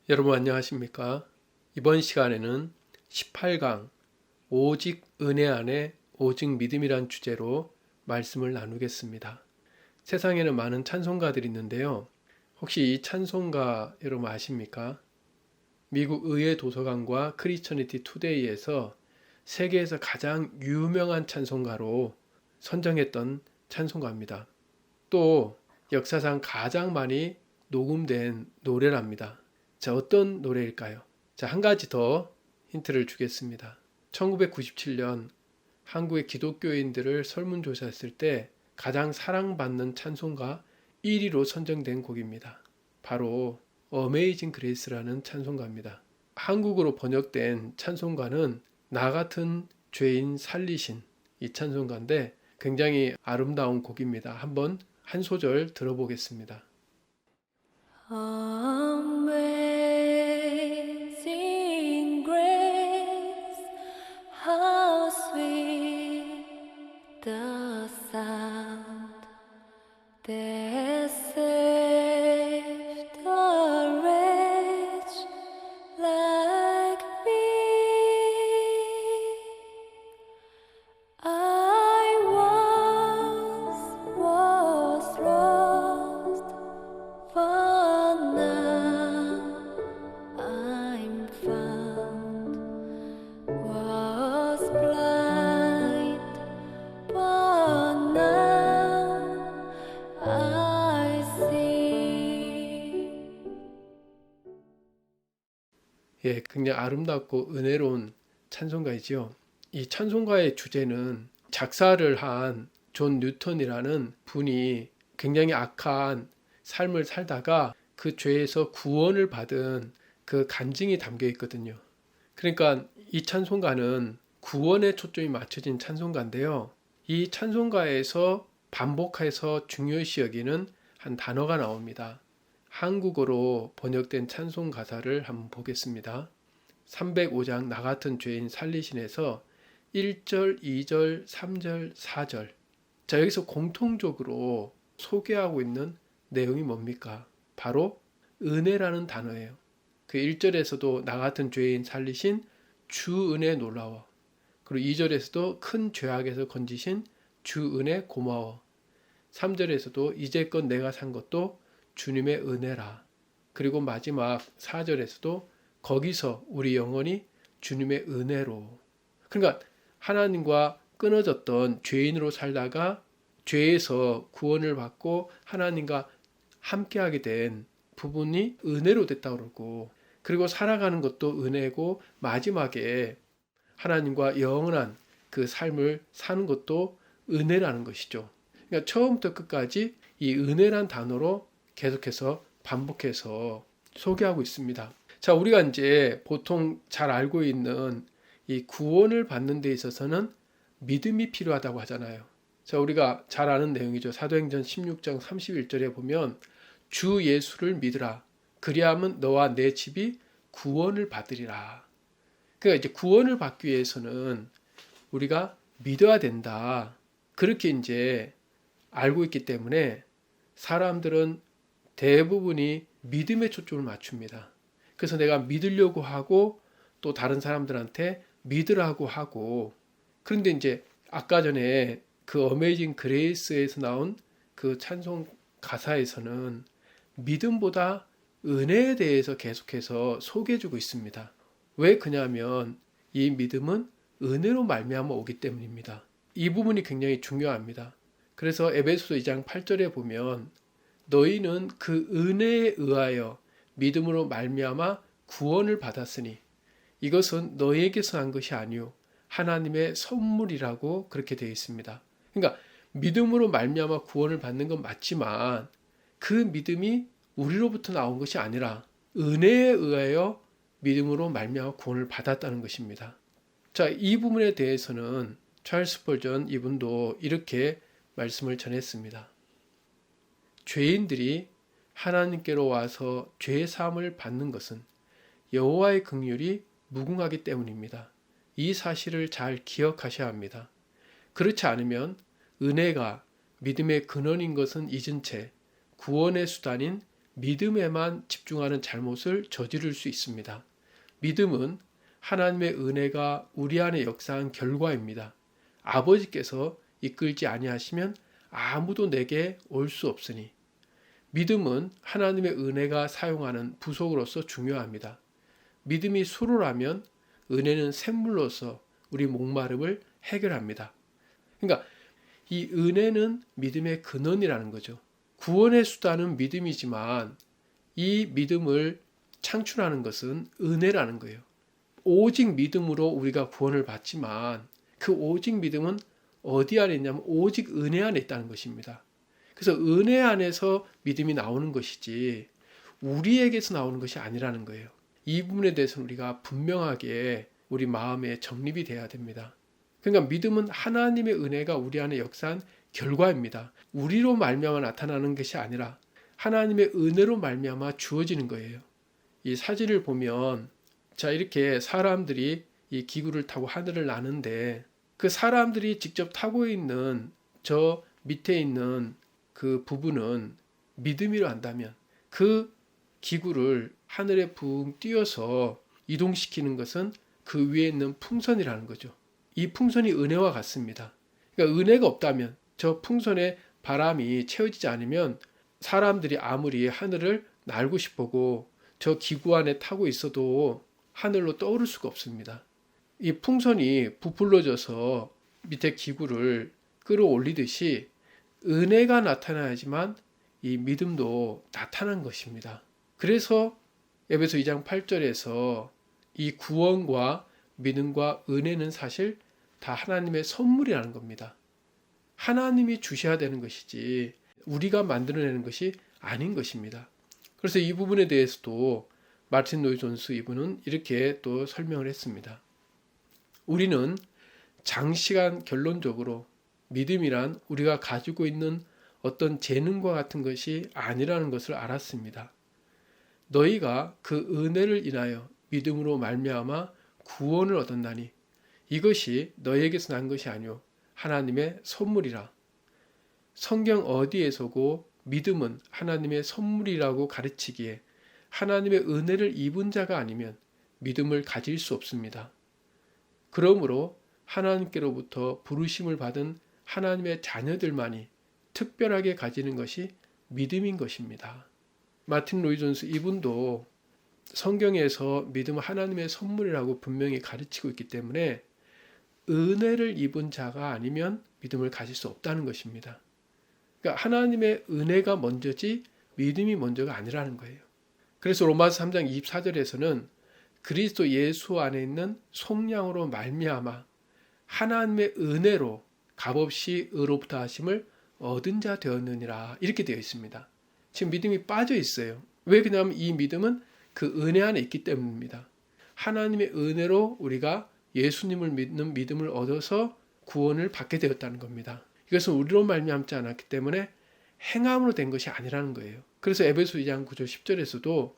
여러분 안녕하십니까? 이번 시간에는 18강 오직 은혜 안에 오직 믿음이란 주제로 말씀을 나누겠습니다. 세상에는 많은 찬송가들이 있는데요. 혹시 이 찬송가 여러분 아십니까? 미국 의회 도서관과 크리스처니티 투데이에서 세계에서 가장 유명한 찬송가로 선정했던 찬송가입니다. 또 역사상 가장 많이 녹음된 노래랍니다. 자, 어떤 노래일까요? 자, 한 가지 더 힌트를 주겠습니다. 1997년 한국의 기독교인들을 설문조사했을 때 가장 사랑받는 찬송가 1위로 선정된 곡입니다. 바로 어메이징 그레이스라는 찬송가입니다. 한국어로 번역된 찬송가는 나 같은 죄인 살리신 이 찬송가인데 굉장히 아름다운 곡입니다. 한번 한 소절 들어보겠습니다. Amazing grace, how sweet the sound that saved a wretch like me. I once was lost, but now I'm found. Was blind, but now I see. 예, 굉장히 아름답고 은혜로운 찬송가이지요. 이 찬송가의 주제는 작사를 한 존 뉴턴이라는 분이 굉장히 악한 삶을 살다가 그 죄에서 구원을 받은 그 간증이 담겨 있거든요. 그러니까 이 찬송가는 구원에 초점이 맞춰진 찬송가인데요. 이 찬송가에서 반복해서 중요시 여기는 한 단어가 나옵니다. 한국어로 번역된 찬송 가사를 한번 보겠습니다. 305장 나 같은 죄인 살리신에서 1절, 2절, 3절, 4절. 자, 여기서 공통적으로 소개하고 있는 내용이 뭡니까? 바로 은혜라는 단어예요. 그 1절에서도 나 같은 죄인 살리신 주 은혜 놀라워. 그리고 2절에서도 큰 죄악에서 건지신 주 은혜 고마워. 3절에서도 이제껏 내가 산 것도 주님의 은혜라. 그리고 마지막 4절에서도 거기서 우리 영혼이 주님의 은혜로. 그러니까 하나님과 끊어졌던 죄인으로 살다가 죄에서 구원을 받고 하나님과 함께하게 된 부분이 은혜로 됐다고 그러고, 그리고 살아가는 것도 은혜고, 마지막에 하나님과 영원한 그 삶을 사는 것도 은혜라는 것이죠. 그러니까 처음부터 끝까지 이 은혜란 단어로 계속해서 반복해서 소개하고 있습니다. 자, 우리가 이제 보통 잘 알고 있는 이 구원을 받는 데 있어서는 믿음이 필요하다고 하잖아요. 자, 우리가 잘 아는 내용이죠. 사도행전 16장 31절에 보면 주 예수를 믿으라. 그리하면 너와 내 집이 구원을 받으리라. 그러니까 이제 구원을 받기 위해서는 우리가 믿어야 된다. 그렇게 이제 알고 있기 때문에 사람들은 대부분이 믿음에 초점을 맞춥니다. 그래서 내가 믿으려고 하고 또 다른 사람들한테 믿으라고 하고, 그런데 이제 아까 전에 그 어메이징 그레이스에서 나온 그 찬송 가사에서는 믿음보다 은혜에 대해서 계속해서 소개해주고 있습니다. 왜 그냐면 이 믿음은 은혜로 말미암아 오기 때문입니다. 이 부분이 굉장히 중요합니다. 그래서 에베소서 2장 8절에 보면 너희는 그 은혜에 의하여 믿음으로 말미암아 구원을 받았으니 이것은 너희에게서 난 것이 아니요 하나님의 선물이라고 그렇게 되어 있습니다. 그러니까 믿음으로 말미암아 구원을 받는 건 맞지만 그 믿음이 우리로부터 나온 것이 아니라 은혜에 의하여 믿음으로 말미암아 구원을 받았다는 것입니다. 자, 이 부분에 대해서는 찰스 스펄전 이분도 이렇게 말씀을 전했습니다. 죄인들이 하나님께로 와서 죄 사함을 받는 것은 여호와의 긍휼이 무궁하기 때문입니다. 이 사실을 잘 기억하셔야 합니다. 그렇지 않으면 은혜가 믿음의 근원인 것은 잊은 채 구원의 수단인 믿음에만 집중하는 잘못을 저지를 수 있습니다. 믿음은 하나님의 은혜가 우리 안에 역사한 결과입니다. 아버지께서 이끌지 아니하시면 아무도 내게 올 수 없으니. 믿음은 하나님의 은혜가 사용하는 부속으로서 중요합니다. 믿음이 수로라면 은혜는 샘물로서 우리 목마름을 해결합니다. 그러니까 이 은혜는 믿음의 근원이라는 거죠. 구원의 수단은 믿음이지만 이 믿음을 창출하는 것은 은혜라는 거예요. 오직 믿음으로 우리가 구원을 받지만 그 오직 믿음은 어디 안에 있냐면 오직 은혜 안에 있다는 것입니다. 그래서 은혜 안에서 믿음이 나오는 것이지 우리에게서 나오는 것이 아니라는 거예요. 이 부분에 대해서는 우리가 분명하게 우리 마음에 정립이 돼야 됩니다. 그러니까 믿음은 하나님의 은혜가 우리 안에 역사한 결과입니다. 우리로 말미암아 나타나는 것이 아니라 하나님의 은혜로 말미암아 주어지는 거예요. 이 사진을 보면 자 이렇게 사람들이 이 기구를 타고 하늘을 나는데 그 사람들이 직접 타고 있는 저 밑에 있는 그 부분은 믿음이라 한다면 그 기구를 하늘에 붕 띄워서 이동시키는 것은 그 위에 있는 풍선이라는 거죠. 이 풍선이 은혜와 같습니다. 그러니까 은혜가 없다면 저 풍선에 바람이 채워지지 않으면 사람들이 아무리 하늘을 날고 싶어고 저 기구 안에 타고 있어도 하늘로 떠오를 수가 없습니다. 이 풍선이 부풀러져서 밑에 기구를 끌어올리듯이 은혜가 나타나야지만 이 믿음도 나타난 것입니다. 그래서 에베소 2장 8절에서 이 구원과 믿음과 은혜는 사실 다 하나님의 선물이라는 겁니다. 하나님이 주셔야 되는 것이지 우리가 만들어내는 것이 아닌 것입니다. 그래서 이 부분에 대해서도 마틴 로이 존스 이분은 이렇게 또 설명을 했습니다. 우리는 장시간 결론적으로 믿음이란 우리가 가지고 있는 어떤 재능과 같은 것이 아니라는 것을 알았습니다. 너희가 그 은혜를 인하여 믿음으로 말미암아 구원을 얻었나니 이것이 너희에게서 난 것이 아니오 하나님의 선물이라. 성경 어디에서고 믿음은 하나님의 선물이라고 가르치기에 하나님의 은혜를 입은 자가 아니면 믿음을 가질 수 없습니다. 그러므로 하나님께로부터 부르심을 받은 하나님의 자녀들만이 특별하게 가지는 것이 믿음인 것입니다. 마틴 로이 존스 이분도 성경에서 믿음은 하나님의 선물이라고 분명히 가르치고 있기 때문에 은혜를 입은 자가 아니면 믿음을 가질 수 없다는 것입니다. 그러니까 하나님의 은혜가 먼저지 믿음이 먼저가 아니라는 거예요. 그래서 로마서 3장 24절에서는 그리스도 예수 안에 있는 속량으로 말미암아 하나님의 은혜로 값없이 의롭다 하심을 얻은 자 되었느니라 이렇게 되어 있습니다. 지금 믿음이 빠져 있어요. 왜 그러냐면 이 믿음은 그 은혜 안에 있기 때문입니다. 하나님의 은혜로 우리가 예수님을 믿는 믿음을 얻어서 구원을 받게 되었다는 겁니다. 이것은 우리로 말미암지 않았기 때문에 행함으로 된 것이 아니라는 거예요. 그래서 에베소 2장 9절 10절에서도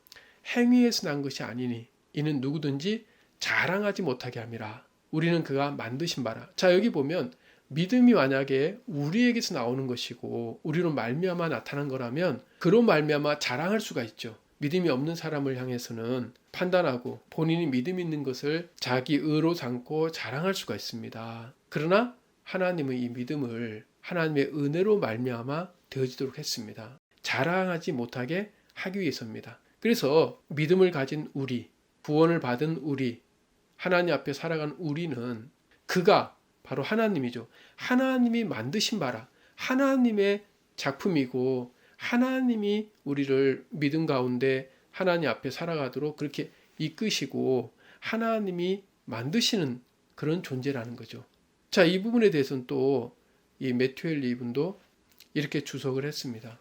행위에서 난 것이 아니니 이는 누구든지 자랑하지 못하게 함이라. 우리는 그가 만드신 바라. 자 여기 보면 믿음이 만약에 우리에게서 나오는 것이고 우리로 말미암아 나타난 거라면 그로 말미암아 자랑할 수가 있죠. 믿음이 없는 사람을 향해서는 판단하고 본인이 믿음 있는 것을 자기 의로 삼고 자랑할 수가 있습니다. 그러나 하나님은 이 믿음을 하나님의 은혜로 말미암아 되어지도록 했습니다. 자랑하지 못하게 하기 위해서입니다. 그래서 믿음을 가진 우리, 구원을 받은 우리, 하나님 앞에 살아간 우리는 그가 바로 하나님이죠. 하나님이 만드신 바라. 하나님의 작품이고 하나님이 우리를 믿음 가운데 하나님 앞에 살아가도록 그렇게 이끄시고 하나님이 만드시는 그런 존재라는 거죠. 자, 이 부분에 대해서는 또 이 매튜 헨리 이분도 이렇게 주석을 했습니다.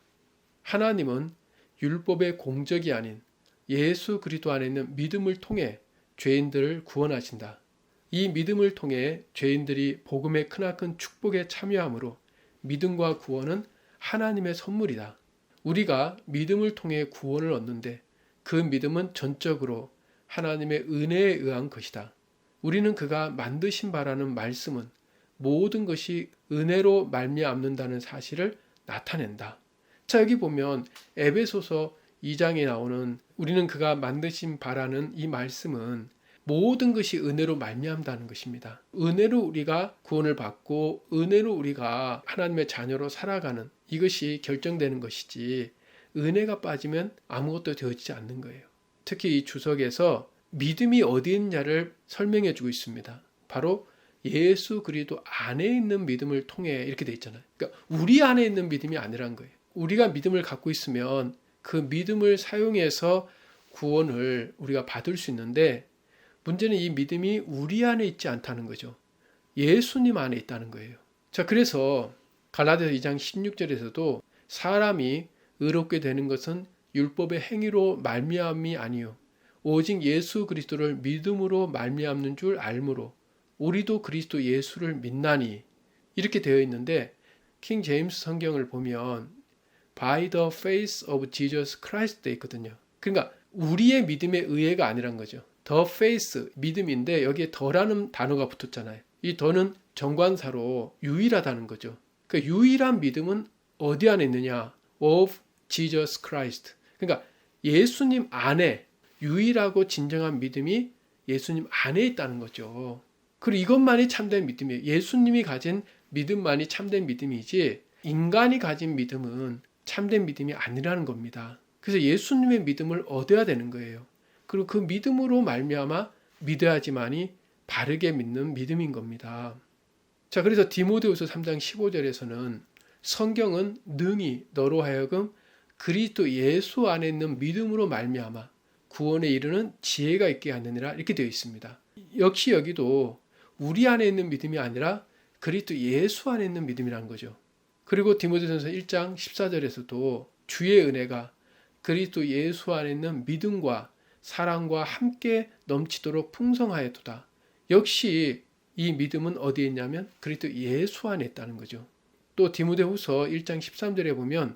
하나님은 율법의 공적이 아닌 예수 그리스도 안에 있는 믿음을 통해 죄인들을 구원하신다. 이 믿음을 통해 죄인들이 복음의 크나큰 축복에 참여함으로 믿음과 구원은 하나님의 선물이다. 우리가 믿음을 통해 구원을 얻는데 그 믿음은 전적으로 하나님의 은혜에 의한 것이다. 우리는 그가 만드신 바라는 말씀은 모든 것이 은혜로 말미암는다는 사실을 나타낸다. 자, 여기 보면 에베소서 2장에 나오는 우리는 그가 만드신 바라는 이 말씀은 모든 것이 은혜로 말미암다는 것입니다. 은혜로 우리가 구원을 받고 은혜로 우리가 하나님의 자녀로 살아가는 이것이 결정되는 것이지 은혜가 빠지면 아무것도 되어지지 않는 거예요. 특히 이 주석에서 믿음이 어디 있느냐를 설명해 주고 있습니다. 바로 예수 그리스도 안에 있는 믿음을 통해 이렇게 돼 있잖아요. 그러니까 우리 안에 있는 믿음이 아니란 거예요. 우리가 믿음을 갖고 있으면 그 믿음을 사용해서 구원을 우리가 받을 수 있는데 문제는 이 믿음이 우리 안에 있지 않다는 거죠. 예수님 안에 있다는 거예요. 자, 그래서 갈라디아서 2장 16절에서도 사람이 의롭게 되는 것은 율법의 행위로 말미암이 아니요 오직 예수 그리스도를 믿음으로 말미암는 줄 알므로 우리도 그리스도 예수를 믿나니 이렇게 되어 있는데 킹 제임스 성경을 보면 by the faith of Jesus Christ 돼 있거든요. 그러니까 우리의 믿음의 의회가 아니란 거죠. the faith 믿음인데 여기에 더라는 단어가 붙었잖아요. 이 더는 정관사로 유일하다는 거죠. 그 유일한 믿음은 어디 안에 있느냐? of Jesus Christ. 그러니까 예수님 안에 유일하고 진정한 믿음이 예수님 안에 있다는 거죠. 그리고 이것만이 참된 믿음이에요. 예수님이 가진 믿음만이 참된 믿음이지 인간이 가진 믿음은 참된 믿음이 아니라는 겁니다. 그래서 예수님의 믿음을 얻어야 되는 거예요. 그리고 그 믿음으로 말미암아 믿어야지만이 바르게 믿는 믿음인 겁니다. 자, 그래서 디모데후서 3장 15절에서는 성경은 능히 너로 하여금 그리스도 예수 안에 있는 믿음으로 말미암아 구원에 이르는 지혜가 있게 하느니라 이렇게 되어 있습니다. 역시 여기도 우리 안에 있는 믿음이 아니라 그리스도 예수 안에 있는 믿음이라는 거죠. 그리고 디모데전서 1장 14절에서도 주의 은혜가 그리스도 예수 안에 있는 믿음과 사랑과 함께 넘치도록 풍성하였도다. 역시 이 믿음은 어디에 있냐면 그리스도 예수 안에 있다는 거죠. 또 디모데후서 1장 13절에 보면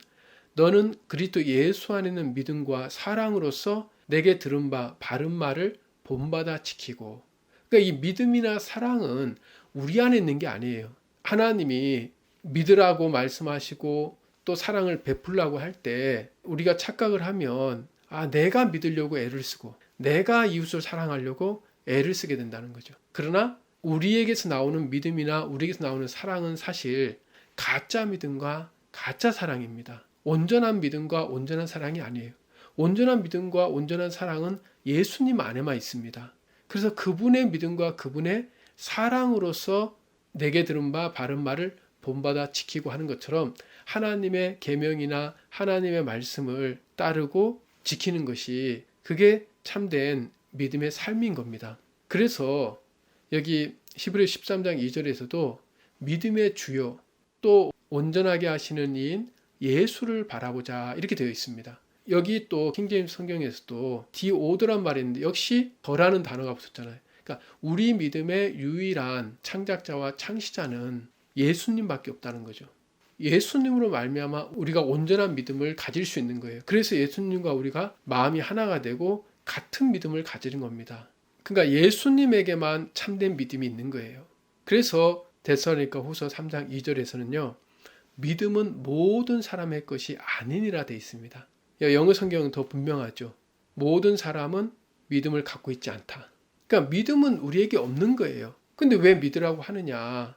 너는 그리스도 예수 안에 있는 믿음과 사랑으로서 내게 들은 바 바른 말을 본받아 지키고. 그러니까 이 믿음이나 사랑은 우리 안에 있는 게 아니에요. 하나님이 믿으라고 말씀하시고 또 사랑을 베풀라고 할 때 우리가 착각을 하면 내가 믿으려고 애를 쓰고 내가 이웃을 사랑하려고 애를 쓰게 된다는 거죠. 그러나 우리에게서 나오는 믿음이나 우리에게서 나오는 사랑은 사실 가짜 믿음과 가짜 사랑입니다. 온전한 믿음과 온전한 사랑이 아니에요. 온전한 믿음과 온전한 사랑은 예수님 안에만 있습니다. 그래서 그분의 믿음과 그분의 사랑으로서 내게 들은 바 바른 말을 본받아 지키고 하는 것처럼 하나님의 계명이나 하나님의 말씀을 따르고 지키는 것이 그게 참된 믿음의 삶인 겁니다. 그래서 여기 히브리 13장 2절에서도 믿음의 주요 또 온전하게 하시는 이인 예수를 바라보자 이렇게 되어 있습니다. 여기 또 킹제임스 성경에서도 디오드란 말이 있는데 역시 더라는 단어가 붙었잖아요. 그러니까 우리 믿음의 유일한 창작자와 창시자는 예수님밖에 없다는 거죠. 예수님으로 말미암아 우리가 온전한 믿음을 가질 수 있는 거예요. 그래서 예수님과 우리가 마음이 하나가 되고 같은 믿음을 가지는 겁니다. 그러니까 예수님에게만 참된 믿음이 있는 거예요. 그래서 데살로니가 후서 3장 2절에서는요. 믿음은 모든 사람의 것이 아니니라 되어 있습니다. 영어 성경은 더 분명하죠. 모든 사람은 믿음을 갖고 있지 않다. 그러니까 믿음은 우리에게 없는 거예요. 근데 왜 믿으라고 하느냐?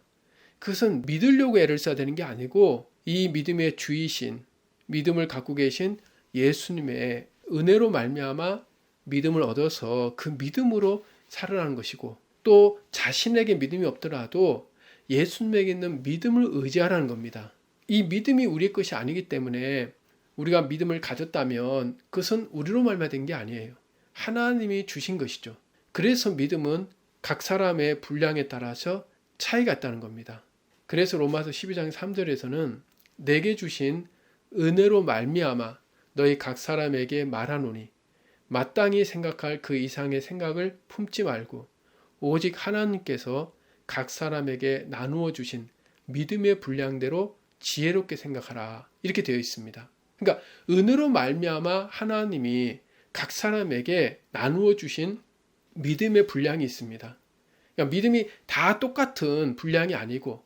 그것은 믿으려고 애를 써야 되는 게 아니고 이 믿음의 주이신 믿음을 갖고 계신 예수님의 은혜로 말미암아 믿음을 얻어서 그 믿음으로 살아가는 것이고 또 자신에게 믿음이 없더라도 예수님에게 있는 믿음을 의지하라는 겁니다. 이 믿음이 우리의 것이 아니기 때문에 우리가 믿음을 가졌다면 그것은 우리로 말미암은 게 아니에요. 하나님이 주신 것이죠. 그래서 믿음은 각 사람의 분량에 따라서 차이가 있다는 겁니다. 그래서 로마서 12장 3절에서는 내게 주신 은혜로 말미암아 너희 각 사람에게 말하노니 마땅히 생각할 그 이상의 생각을 품지 말고 오직 하나님께서 각 사람에게 나누어 주신 믿음의 분량대로 지혜롭게 생각하라 이렇게 되어 있습니다. 그러니까 은혜로 말미암아 하나님이 각 사람에게 나누어 주신 믿음의 분량이 있습니다. 그러니까 믿음이 다 똑같은 분량이 아니고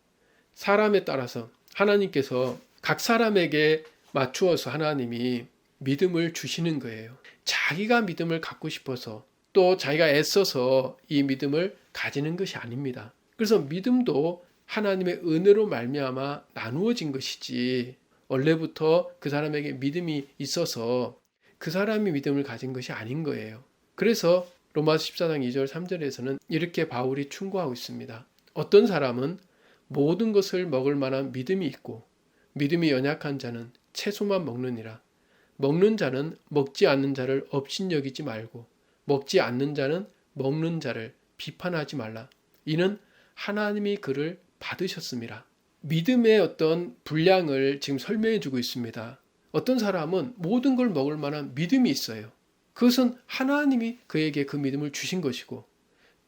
사람에 따라서 하나님께서 각 사람에게 맞추어서 하나님이 믿음을 주시는 거예요. 자기가 믿음을 갖고 싶어서 또 자기가 애써서 이 믿음을 가지는 것이 아닙니다. 그래서 믿음도 하나님의 은혜로 말미암아 나누어진 것이지 원래부터 그 사람에게 믿음이 있어서 그 사람이 믿음을 가진 것이 아닌 거예요. 그래서 로마서 14장 2절 3절에서는 이렇게 바울이 충고하고 있습니다. 어떤 사람은 모든 것을 먹을 만한 믿음이 있고 믿음이 연약한 자는 채소만 먹느니라. 먹는 자는 먹지 않는 자를 업신여기지 말고 먹지 않는 자는 먹는 자를 비판하지 말라. 이는 하나님이 그를 받으셨음이라. 믿음의 어떤 분량을 지금 설명해 주고 있습니다. 어떤 사람은 모든 걸 먹을 만한 믿음이 있어요. 그것은 하나님이 그에게 그 믿음을 주신 것이고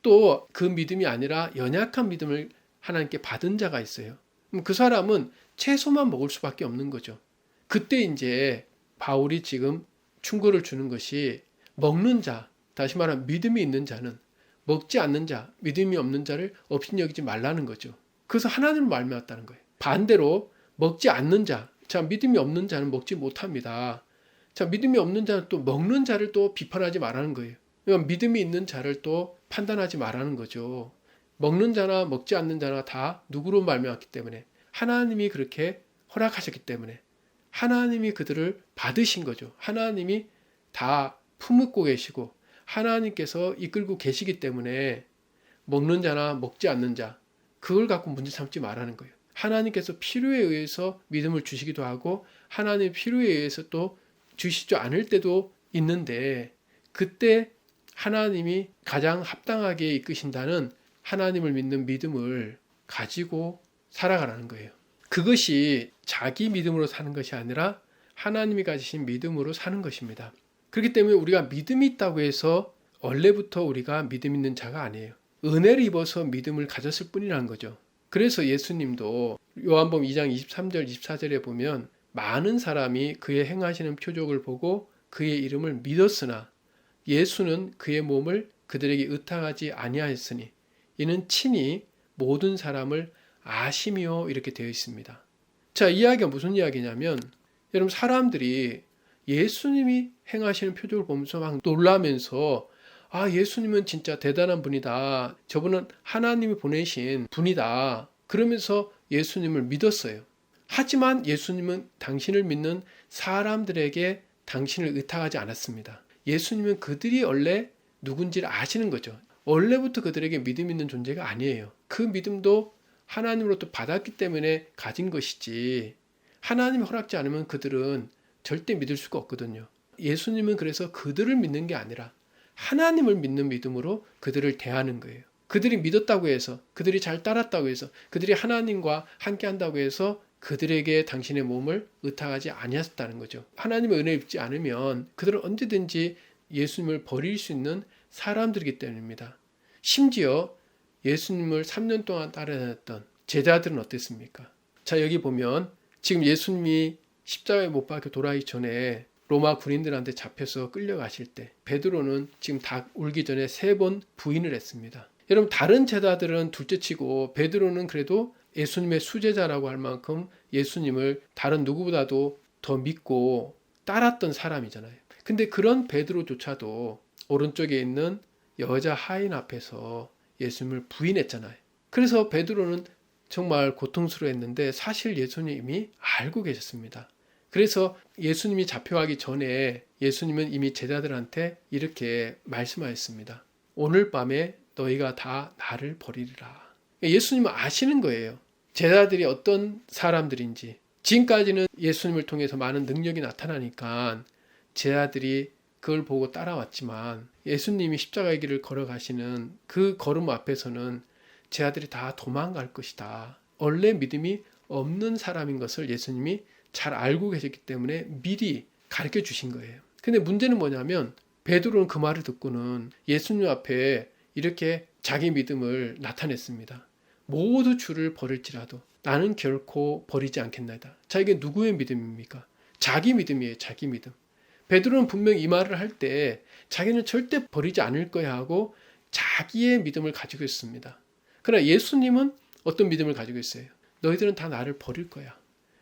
또 그 믿음이 아니라 연약한 믿음을 하나님께 받은 자가 있어요. 그 사람은 채소만 먹을 수밖에 없는 거죠. 그때 이제 바울이 지금 충고를 주는 것이 먹는 자, 다시 말하면 믿음이 있는 자는 먹지 않는 자, 믿음이 없는 자를 업신여기지 말라는 거죠. 그래서 하나님을 말미암았다는 거예요. 반대로 먹지 않는 자, 자 믿음이 없는 자는 먹지 못합니다. 자 믿음이 없는 자는 또 먹는 자를 또 비판하지 말라는 거예요. 그러니까 믿음이 있는 자를 또 판단하지 말라는 거죠. 먹는 자나 먹지 않는 자나 다 누구로 말미암았기 때문에 하나님이 그렇게 허락하셨기 때문에 하나님이 그들을 받으신 거죠. 하나님이 다 품고 계시고 하나님께서 이끌고 계시기 때문에 먹는 자나 먹지 않는 자 그걸 갖고 문제 삼지 말라는 거예요. 하나님께서 필요에 의해서 믿음을 주시기도 하고 하나님 필요에 의해서 또 주시지 않을 때도 있는데 그때 하나님이 가장 합당하게 이끄신다는 하나님을 믿는 믿음을 가지고 살아가라는 거예요. 그것이 자기 믿음으로 사는 것이 아니라 하나님이 가지신 믿음으로 사는 것입니다. 그렇기 때문에 우리가 믿음이 있다고 해서 원래부터 우리가 믿음 있는 자가 아니에요. 은혜를 입어서 믿음을 가졌을 뿐이라는 거죠. 그래서 예수님도 요한복음 2장 23절 24절에 보면 많은 사람이 그의 행하시는 표적을 보고 그의 이름을 믿었으나 예수는 그의 몸을 그들에게 의탁하지 아니하였으니 이는 친히 모든 사람을 아심이요 이렇게 되어 있습니다. 자, 이 이야기가 무슨 이야기냐면 여러분 사람들이 예수님이 행하시는 표적을 보면서 막 놀라면서 아 예수님은 진짜 대단한 분이다. 저분은 하나님이 보내신 분이다. 그러면서 예수님을 믿었어요. 하지만 예수님은 당신을 믿는 사람들에게 당신을 의탁하지 않았습니다. 예수님은 그들이 원래 누군지를 아시는 거죠. 원래부터 그들에게 믿음 있는 존재가 아니에요. 그 믿음도 하나님으로부터 받았기 때문에 가진 것이지 하나님이 허락지 않으면 그들은 절대 믿을 수가 없거든요. 예수님은 그래서 그들을 믿는 게 아니라 하나님을 믿는 믿음으로 그들을 대하는 거예요. 그들이 믿었다고 해서 그들이 잘 따랐다고 해서 그들이 하나님과 함께 한다고 해서 그들에게 당신의 몸을 의탁하지 아니하셨다는 거죠. 하나님의 은혜 입지 않으면 그들은 언제든지 예수님을 버릴 수 있는 사람들이기 때문입니다. 심지어 예수님을 3년 동안 따라다녔던 제자들은 어땠습니까? 자, 여기 보면 지금 예수님이 십자가에 못 박혀 돌아가기 전에 로마 군인들한테 잡혀서 끌려가실 때 베드로는 지금 다 울기 전에 3번 부인을 했습니다. 여러분 다른 제자들은 둘째치고 베드로는 그래도 예수님의 수제자라고 할 만큼 예수님을 다른 누구보다도 더 믿고 따랐던 사람이잖아요. 근데 그런 베드로조차도 오른쪽에 있는 여자 하인 앞에서 예수님을 부인했잖아요. 그래서 베드로는 정말 고통스러워했는데 사실 예수님이 알고 계셨습니다. 그래서 예수님이 잡혀가기 전에 예수님은 이미 제자들한테 이렇게 말씀하셨습니다. 오늘 밤에 너희가 다 나를 버리리라. 예수님은 아시는 거예요. 제자들이 어떤 사람들인지. 지금까지는 예수님을 통해서 많은 능력이 나타나니까 제자들이 그걸 보고 따라왔지만 예수님이 십자가의 길을 걸어가시는 그 걸음 앞에서는 제자들이 다 도망갈 것이다. 원래 믿음이 없는 사람인 것을 예수님이 잘 알고 계셨기 때문에 미리 가르쳐 주신 거예요. 근데 문제는 뭐냐면 베드로는 그 말을 듣고는 예수님 앞에 이렇게 자기 믿음을 나타냈습니다. 모두 주를 버릴지라도 나는 결코 버리지 않겠나이다. 자, 이게 누구의 믿음입니까? 자기 믿음이에요. 자기 믿음. 베드로는 분명 이 말을 할 때 자기는 절대 버리지 않을 거야 하고 자기의 믿음을 가지고 있습니다. 그러나 예수님은 어떤 믿음을 가지고 있어요? 너희들은 다 나를 버릴 거야.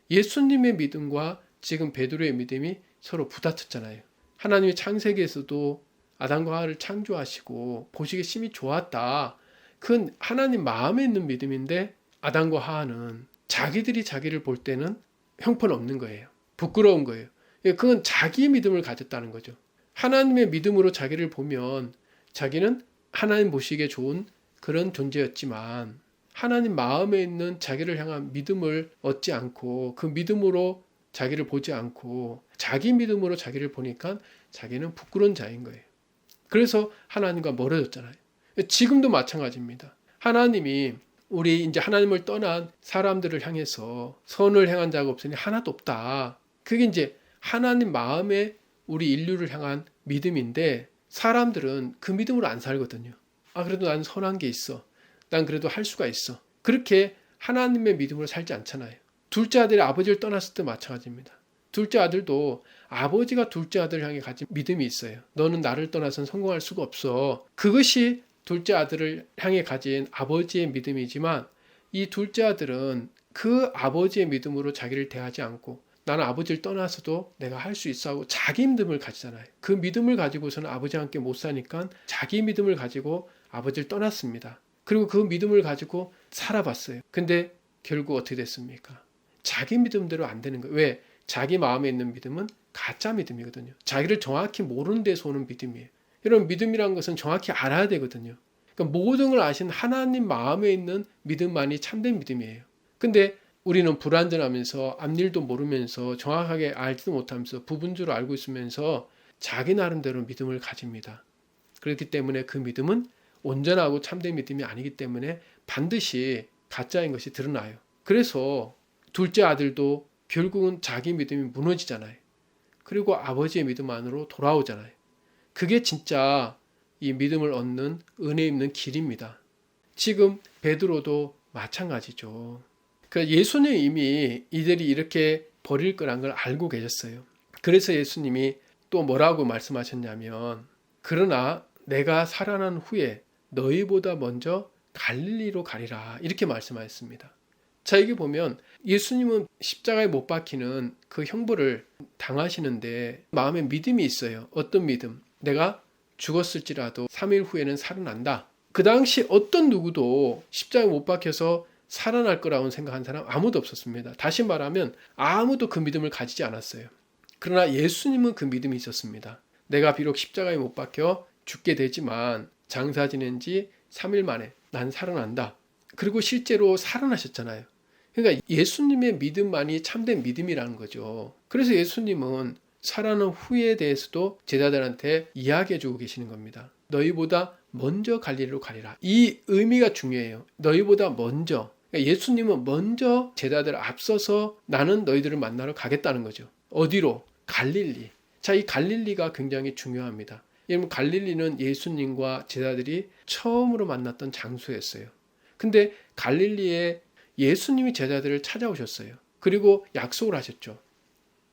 예수님의 믿음과 지금 베드로의 믿음이 서로 부다퉜잖아요. 하나님이 창세기에서도 아담과 하와를 창조하시고 보시기에 심히 좋았다. 그건 하나님 마음에 있는 믿음인데 아담과 하와는 자기들이 자기를 볼 때는 형편없는 거예요. 부끄러운 거예요. 그건 자기의 믿음을 가졌다는 거죠. 하나님의 믿음으로 자기를 보면 자기는 하나님 보시기에 좋은 그런 존재였지만 하나님 마음에 있는 자기를 향한 믿음을 얻지 않고 그 믿음으로 자기를 보지 않고 자기 믿음으로 자기를 보니까 자기는 부끄러운 자인 거예요. 그래서 하나님과 멀어졌잖아요. 지금도 마찬가지입니다. 하나님이 우리 이제 하나님을 떠난 사람들을 향해서 선을 행한 자가 없으니 하나도 없다. 그게 이제 하나님 마음에 우리 인류를 향한 믿음인데 사람들은 그 믿음으로 안 살거든요. 그래도 난 선한 게 있어. 난 그래도 할 수가 있어. 그렇게 하나님의 믿음으로 살지 않잖아요. 둘째 아들이 아버지를 떠났을 때 마찬가지입니다. 둘째 아들도 아버지가 둘째 아들을 향해 가진 믿음이 있어요. 너는 나를 떠나서는 성공할 수가 없어. 그것이 둘째 아들을 향해 가진 아버지의 믿음이지만 이 둘째 아들은 그 아버지의 믿음으로 자기를 대하지 않고 나는 아버지를 떠나서도 내가 할 수 있어 하고 자기 믿음을 가지잖아요. 그 믿음을 가지고서는 아버지와 함께 못 사니까 자기 믿음을 가지고 아버지를 떠났습니다. 그리고 그 믿음을 가지고 살아봤어요. 근데 결국 어떻게 됐습니까? 자기 믿음대로 안 되는 거예요. 왜? 자기 마음에 있는 믿음은 가짜 믿음이거든요. 자기를 정확히 모르는 데서 오는 믿음이에요. 이런 믿음이란 것은 정확히 알아야 되거든요. 그러니까 모든 걸 아신 하나님 마음에 있는 믿음만이 참된 믿음이에요. 근데 우리는 불완전하면서 앞일도 모르면서 정확하게 알지도 못하면서 부분적으로 알고 있으면서 자기 나름대로 믿음을 가집니다. 그렇기 때문에 그 믿음은 온전하고 참된 믿음이 아니기 때문에 반드시 가짜인 것이 드러나요. 그래서 둘째 아들도 결국은 자기 믿음이 무너지잖아요. 그리고 아버지의 믿음 안으로 돌아오잖아요. 그게 진짜 이 믿음을 얻는 은혜 있는 길입니다. 지금 베드로도 마찬가지죠. 예수님 이미 이들이 이렇게 버릴 거란 걸 알고 계셨어요. 그래서 예수님이 또 뭐라고 말씀하셨냐면 그러나 내가 살아난 후에 너희보다 먼저 갈릴리로 가리라 이렇게 말씀하셨습니다. 자, 이게 보면 예수님은 십자가에 못 박히는 그 형벌을 당하시는데 마음에 믿음이 있어요. 어떤 믿음? 내가 죽었을지라도 3일 후에는 살아난다. 그 당시 어떤 누구도 십자가에 못 박혀서 살아날 거라고 생각한 사람 아무도 없었습니다. 다시 말하면 아무도 그 믿음을 가지지 않았어요. 그러나 예수님은 그 믿음이 있었습니다. 내가 비록 십자가에 못 박혀 죽게 되지만 장사 지낸 지 3일 만에 난 살아난다. 그리고 실제로 살아나셨잖아요. 그러니까 예수님의 믿음만이 참된 믿음이라는 거죠. 그래서 예수님은 살아난 후에 대해서도 제자들한테 이야기해 주고 계시는 겁니다. 너희보다 먼저 갈릴리로 가리라. 이 의미가 중요해요. 너희보다 먼저. 그러니까 예수님은 먼저 제자들을 앞서서 나는 너희들을 만나러 가겠다는 거죠. 어디로? 갈릴리. 자, 이 갈릴리가 굉장히 중요합니다. 여러분, 갈릴리는 예수님과 제자들이 처음으로 만났던 장소였어요. 근데 갈릴리에 예수님이 제자들을 찾아오셨어요. 그리고 약속을 하셨죠.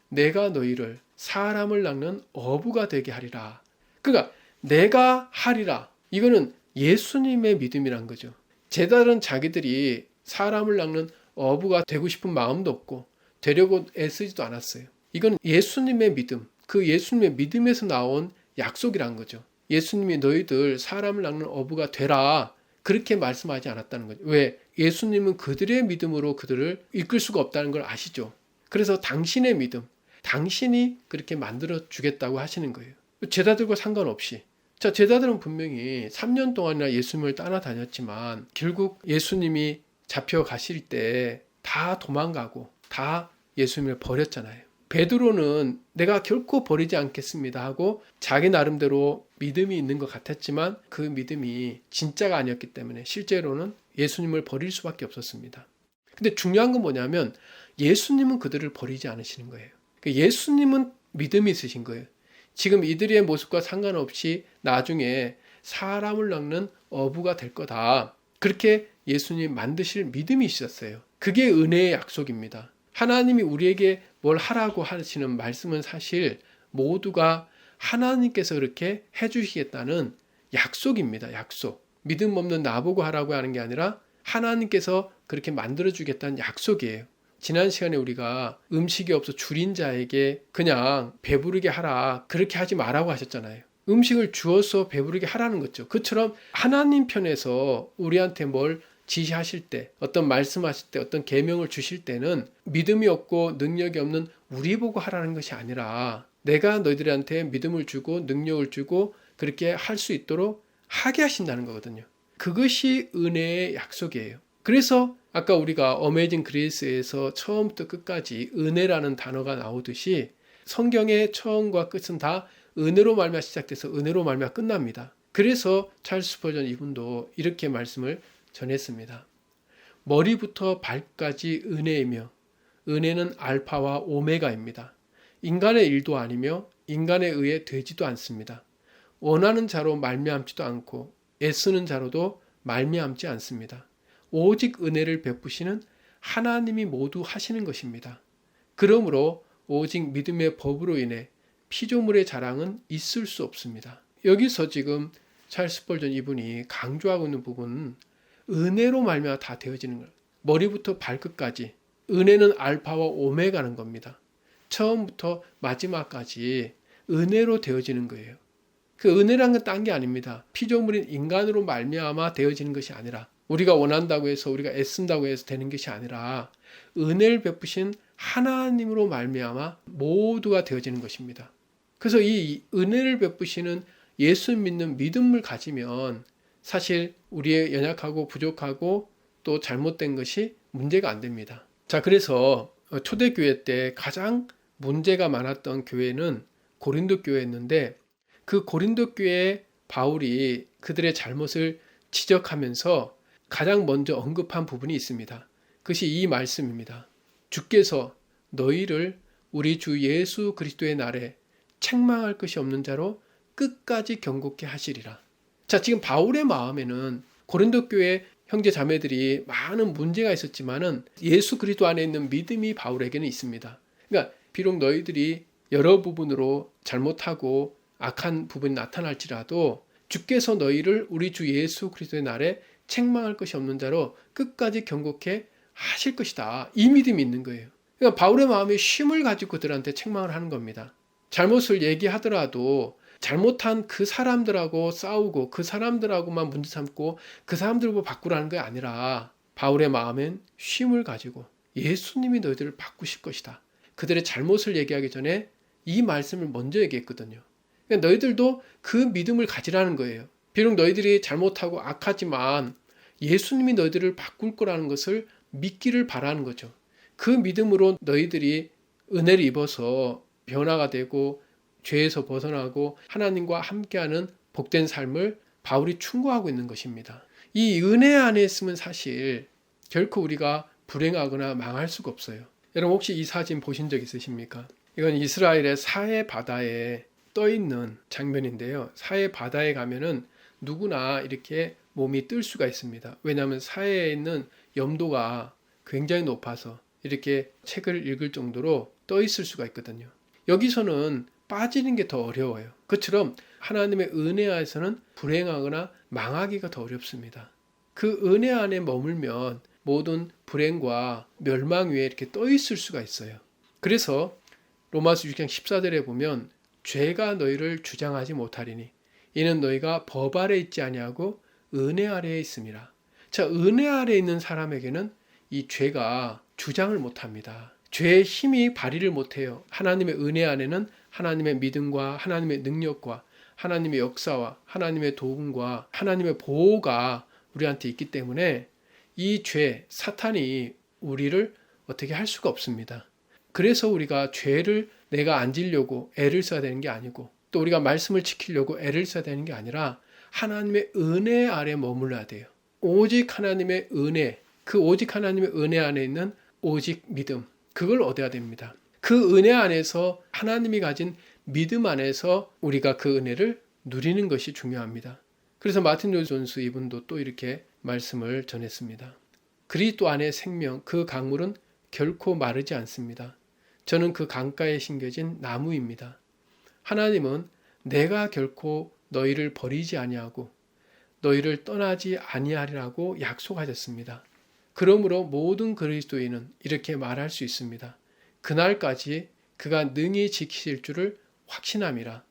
내가 너희를 사람을 낚는 어부가 되게 하리라. 그러니까 내가 하리라. 이거는 예수님의 믿음이란 거죠. 제자들은 자기들이 사람을 낚는 어부가 되고 싶은 마음도 없고 되려고 애쓰지도 않았어요. 이건 예수님의 믿음, 그 예수님의 믿음에서 나온 약속이란 거죠. 예수님이 너희들 사람을 낚는 어부가 되라. 그렇게 말씀하지 않았다는 거죠. 왜? 예수님은 그들의 믿음으로 그들을 이끌 수가 없다는 걸 아시죠. 그래서 당신의 믿음, 당신이 그렇게 만들어 주겠다고 하시는 거예요. 제자들과 상관없이. 자, 제자들은 분명히 3년 동안이나 예수님을 따라다녔지만 결국 예수님이 잡혀가실 때 다 도망가고 다 예수님을 버렸잖아요. 베드로는 내가 결코 버리지 않겠습니다 하고 자기 나름대로 믿음이 있는 것 같았지만 그 믿음이 진짜가 아니었기 때문에 실제로는 예수님을 버릴 수밖에 없었습니다. 근데 중요한 건 뭐냐면 예수님은 그들을 버리지 않으시는 거예요. 예수님은 믿음이 있으신 거예요. 지금 이들의 모습과 상관없이 나중에 사람을 낚는 어부가 될 거다. 그렇게 예수님 만드실 믿음이 있었어요. 그게 은혜의 약속입니다. 하나님이 우리에게 뭘 하라고 하시는 말씀은 사실 모두가 하나님께서 그렇게 해주시겠다는 약속입니다. 약속. 믿음 없는 나보고 하라고 하는 게 아니라 하나님께서 그렇게 만들어주겠다는 약속이에요. 지난 시간에 우리가 음식이 없어 줄인 자에게 그냥 배부르게 하라, 그렇게 하지 말라고 하셨잖아요. 음식을 주어서 배부르게 하라는 거죠. 그처럼 하나님 편에서 우리한테 뭘 지시하실 때, 어떤 말씀하실 때, 어떤 계명을 주실 때는 믿음이 없고 능력이 없는 우리 보고 하라는 것이 아니라 내가 너희들한테 믿음을 주고 능력을 주고 그렇게 할 수 있도록 하게 하신다는 거거든요. 그것이 은혜의 약속이에요. 그래서 아까 우리가 어메이징 그레이스에서 처음부터 끝까지 은혜라는 단어가 나오듯이 성경의 처음과 끝은 다 은혜로 말미암아 시작돼서 은혜로 말미암아 끝납니다. 그래서 찰스 스퍼전 이분도 이렇게 말씀을 전했습니다. 머리부터 발까지 은혜이며 은혜는 알파와 오메가입니다. 인간의 일도 아니며 인간에 의해 되지도 않습니다. 원하는 자로 말미암지도 않고 애쓰는 자로도 말미암지 않습니다. 오직 은혜를 베푸시는 하나님이 모두 하시는 것입니다. 그러므로 오직 믿음의 법으로 인해 피조물의 자랑은 있을 수 없습니다. 여기서 지금 찰스 스펄전 이분이 강조하고 있는 부분은 은혜로 말미암아 다 되어지는 거예요. 머리부터 발끝까지 은혜는 알파와 오메가는 겁니다. 처음부터 마지막까지 은혜로 되어지는 거예요. 그 은혜란 건 딴 게 아닙니다. 피조물인 인간으로 말미암아 되어지는 것이 아니라 우리가 원한다고 해서 우리가 애쓴다고 해서 되는 것이 아니라 은혜를 베푸신 하나님으로 말미암아 모두가 되어지는 것입니다. 그래서 이 은혜를 베푸시는 예수 믿는 믿음을 가지면 사실 우리의 연약하고 부족하고 또 잘못된 것이 문제가 안 됩니다. 자, 그래서 초대교회 때 가장 문제가 많았던 교회는 고린도 교회였는데 그 고린도 교회에 바울이 그들의 잘못을 지적하면서 가장 먼저 언급한 부분이 있습니다. 그것이 이 말씀입니다. 주께서 너희를 우리 주 예수 그리스도의 날에 책망할 것이 없는 자로 끝까지 경고케 하시리라. 자, 지금 바울의 마음에는 고린도 교회 형제 자매들이 많은 문제가 있었지만은 예수 그리스도 안에 있는 믿음이 바울에게는 있습니다. 그러니까 비록 너희들이 여러 부분으로 잘못하고 악한 부분이 나타날지라도 주께서 너희를 우리 주 예수 그리스도의 날에 책망할 것이 없는 자로 끝까지 경고케 하실 것이다. 이 믿음이 있는 거예요. 그러니까 바울의 마음에 쉼을 가지고 그들한테 책망을 하는 겁니다. 잘못을 얘기하더라도 잘못한 그 사람들하고 싸우고 그 사람들하고만 문제 삼고 그 사람들고 바꾸라는 게 아니라 바울의 마음엔 쉼을 가지고 예수님이 너희들을 바꾸실 것이다. 그들의 잘못을 얘기하기 전에 이 말씀을 먼저 얘기했거든요. 그러니까 너희들도 그 믿음을 가지라는 거예요. 비록 너희들이 잘못하고 악하지만 예수님이 너희들을 바꿀 거라는 것을 믿기를 바라는 거죠. 그 믿음으로 너희들이 은혜를 입어서 변화가 되고 죄에서 벗어나고 하나님과 함께하는 복된 삶을 바울이 충고하고 있는 것입니다. 이 은혜 안에 있으면 사실 결코 우리가 불행하거나 망할 수가 없어요. 여러분 혹시 이 사진 보신 적 있으십니까? 이건 이스라엘의 사해 바다에 떠 있는 장면인데요. 사해 바다에 가면은 누구나 이렇게 몸이 뜰 수가 있습니다. 왜냐하면 사해에 있는 염도가 굉장히 높아서 이렇게 책을 읽을 정도로 떠 있을 수가 있거든요. 여기서는 빠지는 게 더 어려워요. 그처럼 하나님의 은혜 안에서는 불행하거나 망하기가 더 어렵습니다. 그 은혜 안에 머물면 모든 불행과 멸망 위에 이렇게 떠 있을 수가 있어요. 그래서 로마서 6장 14절에 보면 죄가 너희를 주장하지 못하리니 이는 너희가 법 아래 있지 아니하고 은혜 아래에 있음이라. 자, 은혜 아래에 있는 사람에게는 이 죄가 주장을 못합니다. 죄의 힘이 발휘를 못해요. 하나님의 은혜 안에는 하나님의 믿음과 하나님의 능력과 하나님의 역사와 하나님의 도움과 하나님의 보호가 우리한테 있기 때문에 이 죄, 사탄이 우리를 어떻게 할 수가 없습니다. 그래서 우리가 죄를 내가 안 지려고 애를 써야 되는 게 아니고 또 우리가 말씀을 지키려고 애를 써야 되는 게 아니라 하나님의 은혜 아래 머물러야 돼요. 오직 하나님의 은혜, 그 오직 하나님의 은혜 안에 있는 오직 믿음, 그걸 얻어야 됩니다. 그 은혜 안에서 하나님이 가진 믿음 안에서 우리가 그 은혜를 누리는 것이 중요합니다. 그래서 마틴 lloyd 존스 이분도 또 이렇게 말씀을 전했습니다. 그리스도 안의 생명, 그 강물은 결코 마르지 않습니다. 저는 그 강가에 심겨진 나무입니다. 하나님은 내가 결코 너희를 버리지 아니하고 너희를 떠나지 아니하리라고 약속하셨습니다. 그러므로 모든 그리스도인은 이렇게 말할 수 있습니다. 그날까지 그가 능히 지키실 줄을 확신함이라.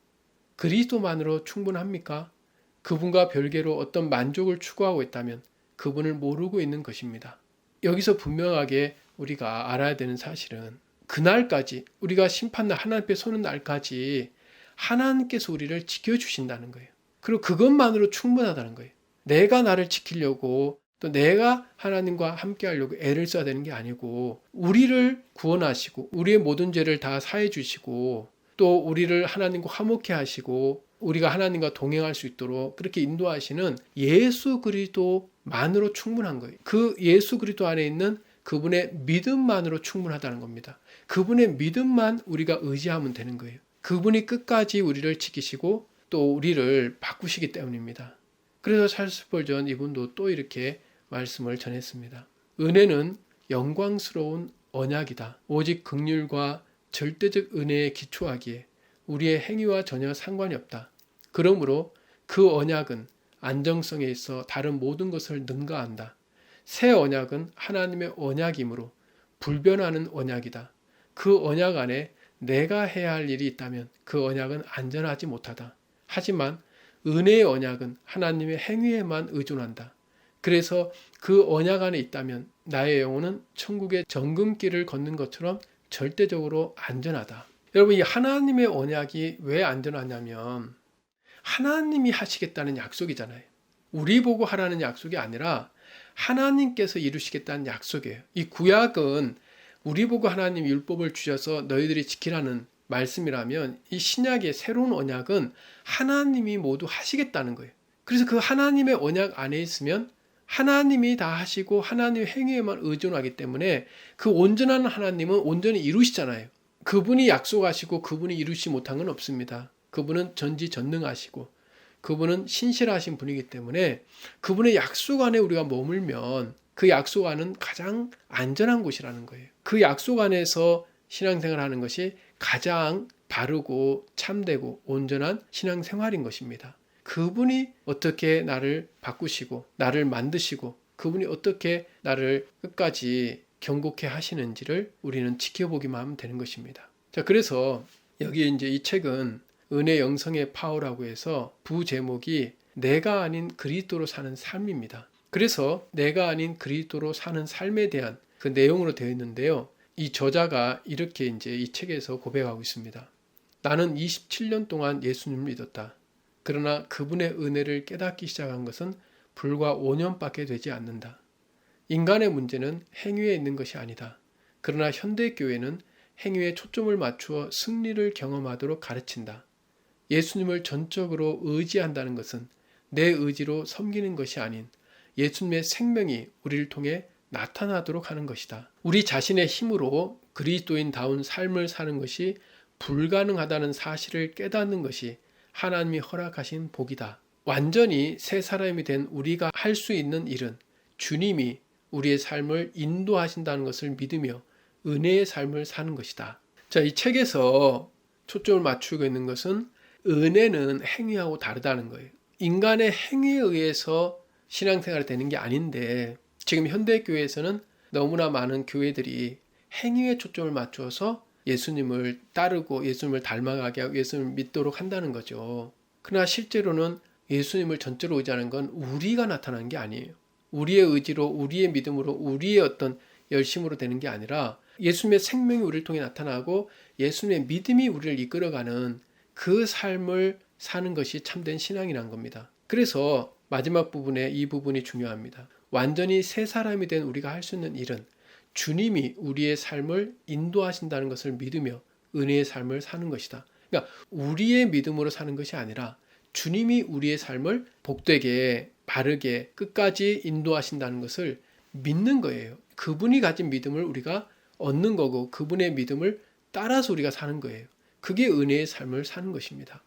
그리스도만으로 충분합니까? 그분과 별개로 어떤 만족을 추구하고 있다면 그분을 모르고 있는 것입니다. 여기서 분명하게 우리가 알아야 되는 사실은 그날까지, 우리가 심판날 하나님 앞에 서는 날까지 하나님께서 우리를 지켜주신다는 거예요. 그리고 그것만으로 충분하다는 거예요. 내가 나를 지키려고 또 내가 하나님과 함께 하려고 애를 써야 되는 게 아니고, 우리를 구원하시고 우리의 모든 죄를 다 사해 주시고 또 우리를 하나님과 화목해 하시고 우리가 하나님과 동행할 수 있도록 그렇게 인도하시는 예수 그리스도만으로 충분한 거예요. 그 예수 그리스도 안에 있는 그분의 믿음만으로 충분하다는 겁니다. 그분의 믿음만 우리가 의지하면 되는 거예요. 그분이 끝까지 우리를 지키시고 또 우리를 바꾸시기 때문입니다. 그래서 찰스 스펄전 이분도 또 이렇게 말씀을 전했습니다. 은혜는 영광스러운 언약이다. 오직 긍휼과 절대적 은혜에 기초하기에 우리의 행위와 전혀 상관이 없다. 그러므로 그 언약은 안정성에 있어 다른 모든 것을 능가한다. 새 언약은 하나님의 언약이므로 불변하는 언약이다. 그 언약 안에 내가 해야 할 일이 있다면 그 언약은 안전하지 못하다. 하지만 은혜의 언약은 하나님의 행위에만 의존한다. 그래서 그 언약 안에 있다면 나의 영혼은 천국의 정금길을 걷는 것처럼 절대적으로 안전하다. 여러분, 이 하나님의 언약이 왜 안전하냐면 하나님이 하시겠다는 약속이잖아요. 우리 보고 하라는 약속이 아니라 하나님께서 이루시겠다는 약속이에요. 이 구약은 우리 보고 하나님 율법을 주셔서 너희들이 지키라는 말씀이라면, 이 신약의 새로운 언약은 하나님이 모두 하시겠다는 거예요. 그래서 그 하나님의 언약 안에 있으면 하나님이 다 하시고 하나님의 행위에만 의존하기 때문에 그 온전한 하나님은 온전히 이루시잖아요. 그분이 약속하시고 그분이 이루시지 못한 건 없습니다. 그분은 전지전능하시고 그분은 신실하신 분이기 때문에 그분의 약속 안에 우리가 머물면 그 약속 안은 가장 안전한 곳이라는 거예요. 그 약속 안에서 신앙생활을 하는 것이 가장 바르고 참되고 온전한 신앙생활인 것입니다. 그분이 어떻게 나를 바꾸시고 나를 만드시고 그분이 어떻게 나를 끝까지 경고케 하시는지를 우리는 지켜보기만 하면 되는 것입니다. 자, 그래서 여기 이제 이 책은 은혜 영성의 파워라고 해서 부제목이 내가 아닌 그리스도로 사는 삶입니다. 그래서 내가 아닌 그리스도로 사는 삶에 대한 그 내용으로 되어 있는데요. 이 저자가 이렇게 이제 이 책에서 고백하고 있습니다. 나는 27년 동안 예수님을 믿었다. 그러나 그분의 은혜를 깨닫기 시작한 것은 불과 5년밖에 되지 않는다. 인간의 문제는 행위에 있는 것이 아니다. 그러나 현대교회는 행위에 초점을 맞추어 승리를 경험하도록 가르친다. 예수님을 전적으로 의지한다는 것은 내 의지로 섬기는 것이 아닌 예수님의 생명이 우리를 통해 나타나도록 하는 것이다. 우리 자신의 힘으로 그리스도인다운 삶을 사는 것이 불가능하다는 사실을 깨닫는 것이 하나님이 허락하신 복이다. 완전히 새 사람이 된 우리가 할 수 있는 일은 주님이 우리의 삶을 인도하신다는 것을 믿으며 은혜의 삶을 사는 것이다. 자, 이 책에서 초점을 맞추고 있는 것은 은혜는 행위하고 다르다는 거예요. 인간의 행위에 의해서 신앙생활이 되는 게 아닌데, 지금 현대교회에서는 너무나 많은 교회들이 행위에 초점을 맞춰서 예수님을 따르고 예수님을 닮아가게 하고 예수님을 믿도록 한다는 거죠. 그러나 실제로는 예수님을 전적으로 의지하는 건 우리가 나타나는 게 아니에요. 우리의 의지로, 우리의 믿음으로, 우리의 어떤 열심으로 되는 게 아니라 예수님의 생명이 우리를 통해 나타나고 예수님의 믿음이 우리를 이끌어가는 그 삶을 사는 것이 참된 신앙이라는 겁니다. 그래서 마지막 부분에 이 부분이 중요합니다. 완전히 새 사람이 된 우리가 할 수 있는 일은 주님이 우리의 삶을 인도하신다는 것을 믿으며 은혜의 삶을 사는 것이다. 그러니까 우리의 믿음으로 사는 것이 아니라 주님이 우리의 삶을 복되게 바르게 끝까지 인도하신다는 것을 믿는 거예요. 그분이 가진 믿음을 우리가 얻는 거고 그분의 믿음을 따라서 우리가 사는 거예요. 그게 은혜의 삶을 사는 것입니다.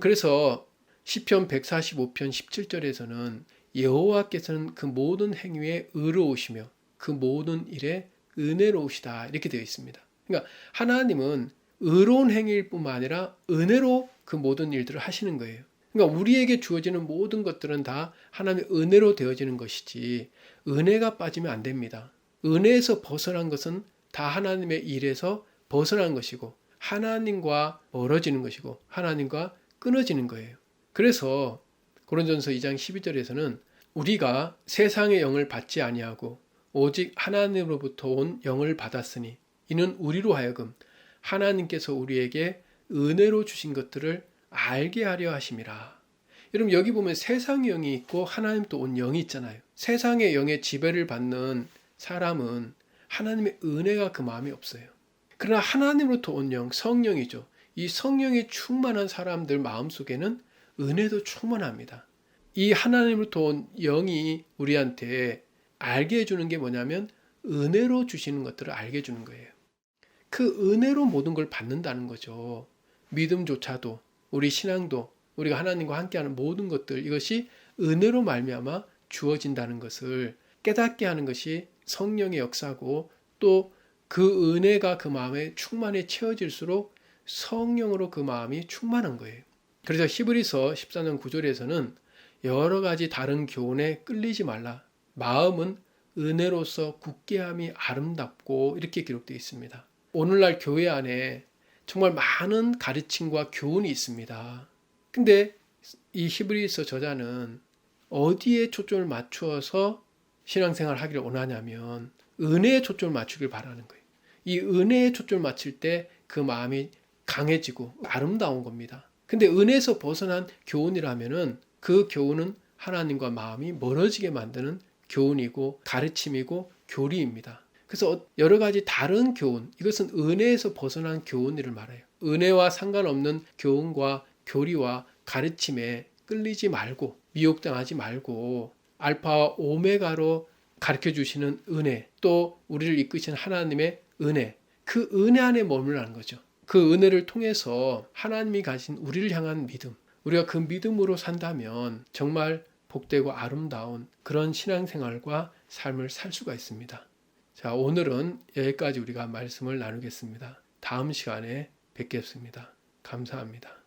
그래서 시편 145편 17절에서는 여호와께서는 그 모든 행위에 의로우시며 그 모든 일에 은혜로우시다 이렇게 되어 있습니다. 그러니까 하나님은 의로운 행위일 뿐만 아니라 은혜로 그 모든 일들을 하시는 거예요. 그러니까 우리에게 주어지는 모든 것들은 다 하나님의 은혜로 되어지는 것이지 은혜가 빠지면 안 됩니다. 은혜에서 벗어난 것은 다 하나님의 일에서 벗어난 것이고 하나님과 멀어지는 것이고 하나님과 끊어지는 거예요. 그래서 고린도전서 2장 12절에서는 우리가 세상의 영을 받지 아니하고 오직 하나님으로부터 온 영을 받았으니 이는 우리로 하여금 하나님께서 우리에게 은혜로 주신 것들을 알게 하려 하심이라. 여러분 여기 보면 세상의 영이 있고 하나님도 온 영이 있잖아요. 세상의 영의 지배를 받는 사람은 하나님의 은혜가 그 마음에 없어요. 그러나 하나님으로부터 온 영, 성령이죠. 이 성령이 충만한 사람들 마음속에는 은혜도 충만합니다. 이 하나님으로부터 온 영이 우리한테 알게 해주는 게 뭐냐면 은혜로 주시는 것들을 알게 해주는 거예요. 그 은혜로 모든 걸 받는다는 거죠. 믿음조차도 우리 신앙도 우리가 하나님과 함께하는 모든 것들 이것이 은혜로 말미암아 주어진다는 것을 깨닫게 하는 것이 성령의 역사고 또 그 은혜가 그 마음에 충만히 채워질수록 성령으로 그 마음이 충만한 거예요. 그래서 히브리서 14장 9절에서는 여러 가지 다른 교훈에 끌리지 말라. 마음은 은혜로서 굳게 함이 아름답고 이렇게 기록되어 있습니다. 오늘날 교회 안에 정말 많은 가르침과 교훈이 있습니다. 근데 이 히브리서 저자는 어디에 초점을 맞추어서 신앙생활을 하기를 원하냐면 은혜에 초점을 맞추길 바라는 거예요. 이 은혜에 초점을 맞출 때 그 마음이 강해지고 아름다운 겁니다. 근데 은혜에서 벗어난 교훈이라면은 그 교훈은 하나님과 마음이 멀어지게 만드는 교훈이고 가르침이고 교리입니다. 그래서 여러 가지 다른 교훈, 이것은 은혜에서 벗어난 교훈을 말해요. 은혜와 상관없는 교훈과 교리와 가르침에 끌리지 말고 미혹당하지 말고 알파와 오메가로 가르쳐 주시는 은혜, 또 우리를 이끄시는 하나님의 은혜, 그 은혜 안에 머물라는 거죠. 그 은혜를 통해서 하나님이 가진 우리를 향한 믿음, 우리가 그 믿음으로 산다면 정말 복되고 아름다운 그런 신앙생활과 삶을 살 수가 있습니다. 자, 오늘은 여기까지 우리가 말씀을 나누겠습니다. 다음 시간에 뵙겠습니다. 감사합니다.